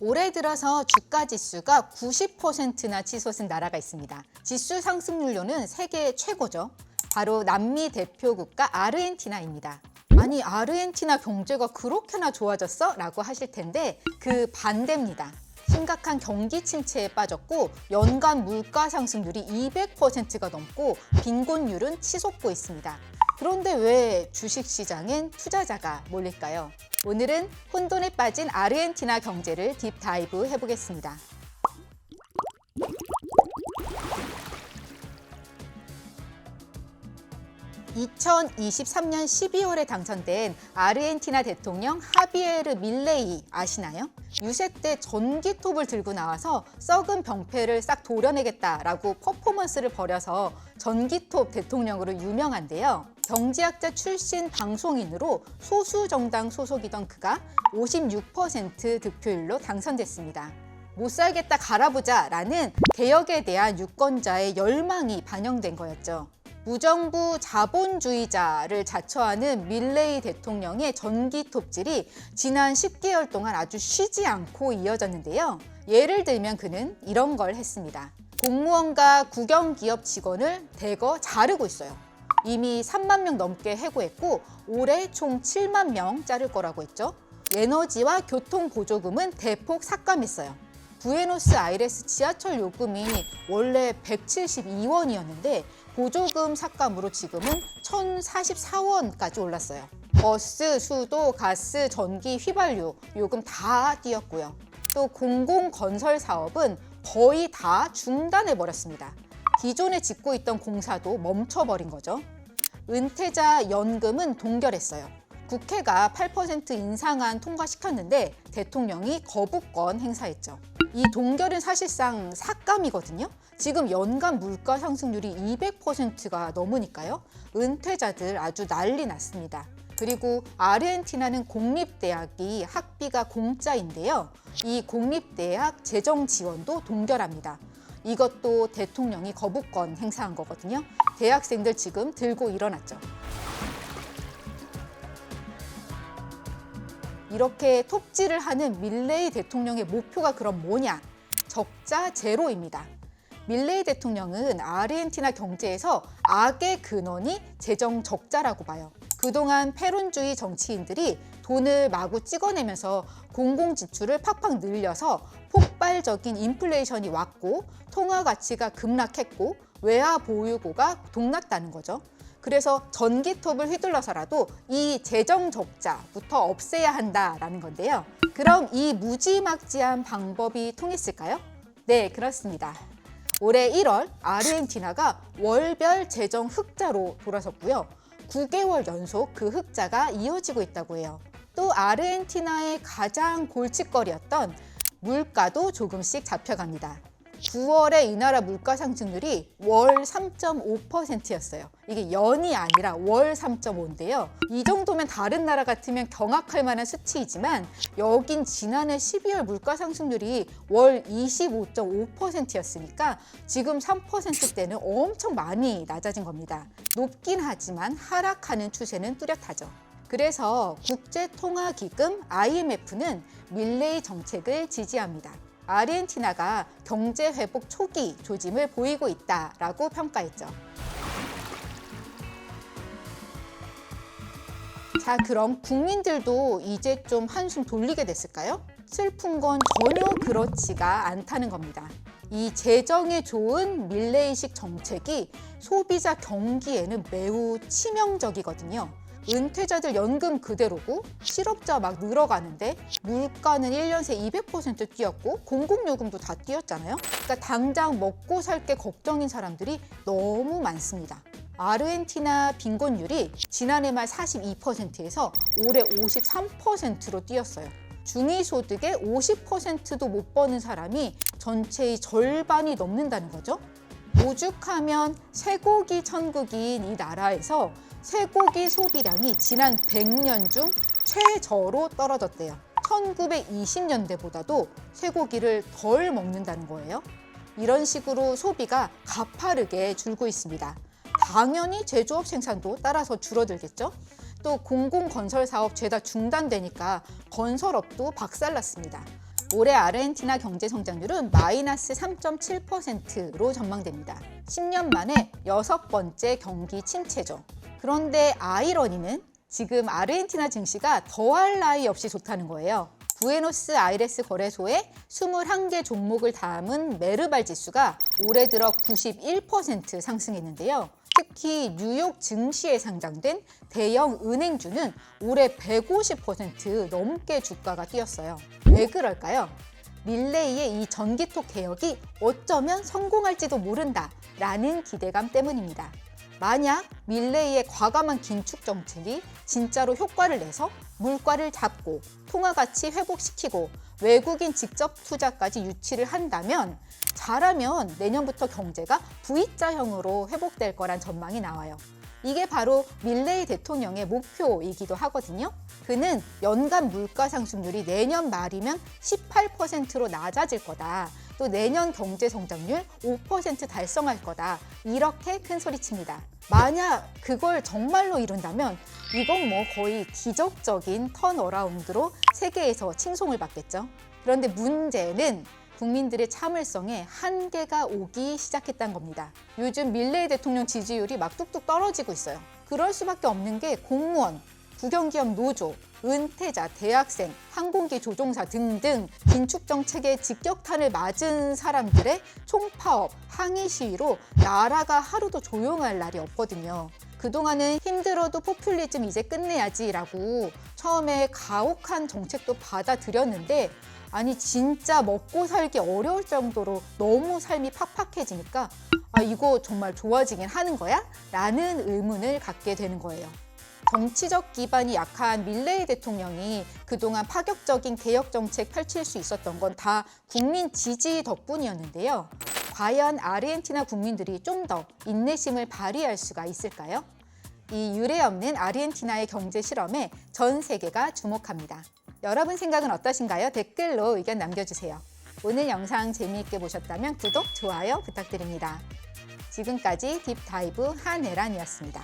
올해 들어서 주가 지수가 90%나 치솟은 나라가 있습니다. 지수 상승률로는 세계 최고죠. 바로 남미 대표 국가 아르헨티나입니다. 아니, 아르헨티나 경제가 그렇게나 좋아졌어? 라고 하실 텐데 그 반대입니다. 심각한 경기 침체에 빠졌고 연간 물가 상승률이 200%가 넘고 빈곤율은 치솟고 있습니다. 그런데 왜 주식시장엔 투자자가 몰릴까요? 오늘은 혼돈에 빠진 아르헨티나 경제를 딥다이브 해보겠습니다. (2023년 12월에) 당선된 아르헨티나 대통령 하비에르 밀레이 아시나요? 유세 때 전기톱을 들고 나와서 썩은 병폐를 싹 도려내겠다라고 퍼포먼스를 벌여서 전기톱 대통령으로 유명한데요. 경제학자 출신 방송인으로 소수 정당 소속이던 그가 56% 득표율로 당선됐습니다. 못 살겠다 갈아보자 라는 개혁에 대한 유권자의 열망이 반영된 거였죠. 무정부 자본주의자를 자처하는 밀레이 대통령의 전기톱질이 지난 10개월 동안 아주 쉬지 않고 이어졌는데요. 예를 들면 그는 이런 걸 했습니다. 공무원과 국영기업 직원을 대거 자르고 있어요. 이미 3만 명 넘게 해고했고 올해 총 7만 명 자를 거라고 했죠. 에너지와 교통 보조금은 대폭 삭감했어요. 부에노스아이레스 지하철 요금이 원래 172원이었는데 보조금 삭감으로 지금은 1,044원까지 올랐어요. 버스, 수도, 가스, 전기, 휘발유 요금 다 뛰었고요. 또 공공건설 사업은 거의 다 중단해버렸습니다. 기존에 짓고 있던 공사도 멈춰버린 거죠. 은퇴자 연금은 동결했어요. 국회가 8% 인상안 통과시켰는데 대통령이 거부권 행사했죠. 이 동결은 사실상 삭감이거든요. 지금 연간 물가 상승률이 200%가 넘으니까요. 은퇴자들 아주 난리 났습니다. 그리고 아르헨티나는 공립대학이 학비가 공짜인데요. 이 공립대학 재정 지원도 동결합니다. 이것도 대통령이 거부권 행사한 거거든요. 대학생들 지금 들고 일어났죠. 이렇게 톱질을 하는 밀레이 대통령의 목표가 그럼 뭐냐? 적자 제로입니다. 밀레이 대통령은 아르헨티나 경제에서 악의 근원이 재정 적자라고 봐요. 그동안 페론주의 정치인들이 돈을 마구 찍어내면서 공공지출을 팍팍 늘려서 폭발적인 인플레이션이 왔고 통화 가치가 급락했고 외화 보유고가 동났다는 거죠. 그래서 전기톱을 휘둘러서라도 이 재정 적자부터 없애야 한다라는 건데요. 그럼 이 무지막지한 방법이 통했을까요? 네, 그렇습니다. 올해 1월 아르헨티나가 월별 재정 흑자로 돌아섰고요. 9개월 연속 그 흑자가 이어지고 있다고 해요. 또 아르헨티나의 가장 골칫거리였던 물가도 조금씩 잡혀갑니다. 9월에 이 나라 물가 상승률이 월 3.5%였어요. 이게 연이 아니라 월 3.5인데요. 이 정도면 다른 나라 같으면 경악할 만한 수치이지만 여긴 지난해 12월 물가 상승률이 월 25.5%였으니까 지금 3%대는 엄청 많이 낮아진 겁니다. 높긴 하지만 하락하는 추세는 뚜렷하죠. 그래서 국제통화기금 IMF는 밀레이 정책을 지지합니다. 아르헨티나가 경제 회복 초기 조짐을 보이고 있다라고 평가했죠. 자, 그럼 국민들도 이제 좀 한숨 돌리게 됐을까요? 슬픈 건 전혀 그렇지가 않다는 겁니다. 이 재정에 좋은 밀레이식 정책이 소비자 경기에는 매우 치명적이거든요. 은퇴자들 연금 그대로고 실업자 막 늘어가는데 물가는 1년 새 200% 뛰었고 공공요금도 다 뛰었잖아요. 그러니까 당장 먹고 살 게 걱정인 사람들이 너무 많습니다. 아르헨티나 빈곤율이 지난해 말 42%에서 올해 53%로 뛰었어요. 중위소득의 50%도 못 버는 사람이 전체의 절반이 넘는다는 거죠. 오죽하면 쇠고기 천국인 이 나라에서 쇠고기 소비량이 지난 100년 중 최저로 떨어졌대요. 1920년대보다도 쇠고기를 덜 먹는다는 거예요. 이런 식으로 소비가 가파르게 줄고 있습니다. 당연히 제조업 생산도 따라서 줄어들겠죠. 또 공공건설 사업 죄다 중단되니까 건설업도 박살났습니다. 올해 아르헨티나 경제 성장률은 마이너스 3.7%로 전망됩니다. 10년 만에 6번째 경기 침체죠. 그런데 아이러니는 지금 아르헨티나 증시가 더할 나위 없이 좋다는 거예요. 부에노스아이레스 거래소에 21개 종목을 담은 메르발 지수가 올해 들어 91% 상승했는데요. 특히 뉴욕 증시에 상장된 대형 은행주는 올해 150% 넘게 주가가 뛰었어요. 왜 그럴까요? 밀레이의 이 전기톱 개혁이 어쩌면 성공할지도 모른다라는 기대감 때문입니다. 만약 밀레이의 과감한 긴축 정책이 진짜로 효과를 내서 물가를 잡고 통화 가치 회복시키고 외국인 직접 투자까지 유치를 한다면, 잘하면 내년부터 경제가 V자형으로 회복될 거란 전망이 나와요. 이게 바로 밀레이 대통령의 목표이기도 하거든요. 그는 연간 물가 상승률이 내년 말이면 18%로 낮아질 거다. 또 내년 경제 성장률 5% 달성할 거다. 이렇게 큰 소리칩니다. 만약 그걸 정말로 이룬다면 이건 뭐 거의 기적적인 턴어라운드로 세계에서 칭송을 받겠죠. 그런데 문제는 국민들의 참을성에 한계가 오기 시작했다는 겁니다. 요즘 밀레이 대통령 지지율이 막 뚝뚝 떨어지고 있어요. 그럴 수밖에 없는 게 공무원, 국영기업 노조, 은퇴자, 대학생, 항공기 조종사 등등 긴축 정책에 직격탄을 맞은 사람들의 총파업, 항의 시위로 나라가 하루도 조용할 날이 없거든요. 그동안은 힘들어도 포퓰리즘 이제 끝내야지라고 처음에 가혹한 정책도 받아들였는데, 아니 진짜 먹고 살기 어려울 정도로 너무 삶이 팍팍해지니까 이거 정말 좋아지긴 하는 거야? 라는 의문을 갖게 되는 거예요. 정치적 기반이 약한 밀레이 대통령이 그동안 파격적인 개혁 정책 펼칠 수 있었던 건 다 국민 지지 덕분이었는데요. 과연 아르헨티나 국민들이 좀 더 인내심을 발휘할 수가 있을까요? 이 유례없는 아르헨티나의 경제 실험에 전 세계가 주목합니다. 여러분 생각은 어떠신가요? 댓글로 의견 남겨주세요. 오늘 영상 재미있게 보셨다면 구독, 좋아요 부탁드립니다. 지금까지 딥다이브 한혜란이었습니다.